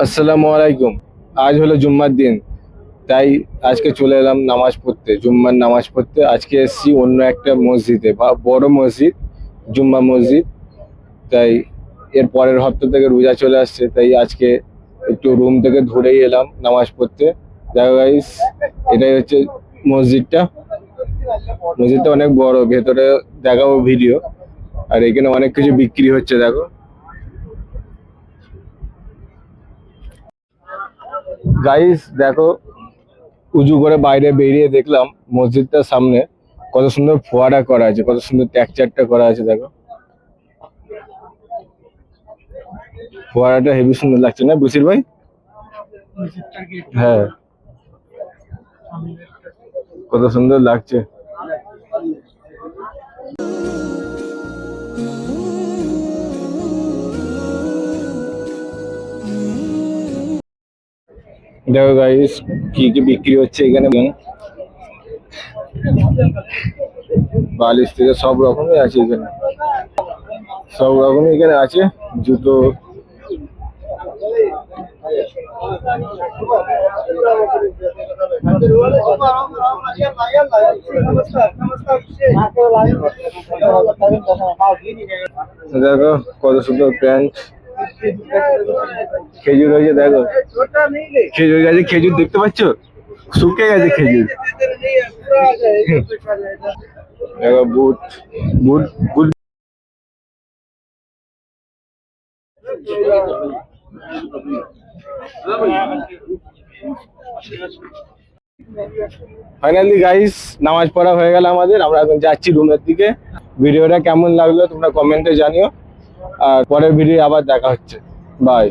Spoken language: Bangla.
আসসালামু আলাইকুম। আজ হলো জুম্মার দিন, তাই আজকে চলে এলাম নামাজ পড়তে, জুম্মার নামাজ পড়তে। আজকে এসেছি অন্য একটা মসজিদে, বা বড় মসজিদ, জুম্মা মসজিদ। তাই এর পরের হপ্তাহ থেকে রোজা চলে আসছে, তাই আজকে একটু রুম থেকে ধরেই এলাম নামাজ পড়তে। দেখো গাইস, এটাই হচ্ছে মসজিদটা। মসজিদটা অনেক বড়, ভেতরে দেখাবো ভিডিও। আর এখানে অনেক কিছু বিক্রি হচ্ছে, দেখো গাইস, দেখো উঁচু করে বাইরে বেরিয়ে দেখলাম মসজিদটার সামনে কত সুন্দর ফোয়ারা করা আছে, কত সুন্দর টেক্সচারটা করা আছে। দেখো ফোয়ারাটা হেভি সুন্দর লাগছে না বসির ভাই? হ্যাঁ, কত সুন্দর লাগছে। দেখো গাইস, কি কি বিক্রি হচ্ছে এখানে। বালিশ থেকে সব রকমই আছে এখানে, সব রকমই এখানে আছে। জুতো, দেখো কত সুন্দর প্যান্ট। খেজুর হয়েছে, দেখো খেজুর গাছে খেজুর দেখতে পাচ্ছ, শুকিয়ে গেছে খেজুর। দেখো বুট, বুট বুট ফাইনালি গাইস, নামাজ পড়া হয়ে গেল আমাদের, আমরা এখন যাচ্ছি রুমের দিকে। ভিডিওটা কেমন লাগলো তোমরা কমেন্টে জানিও, আর পরের ভিডিও আবার দেখা হচ্ছে। বাই।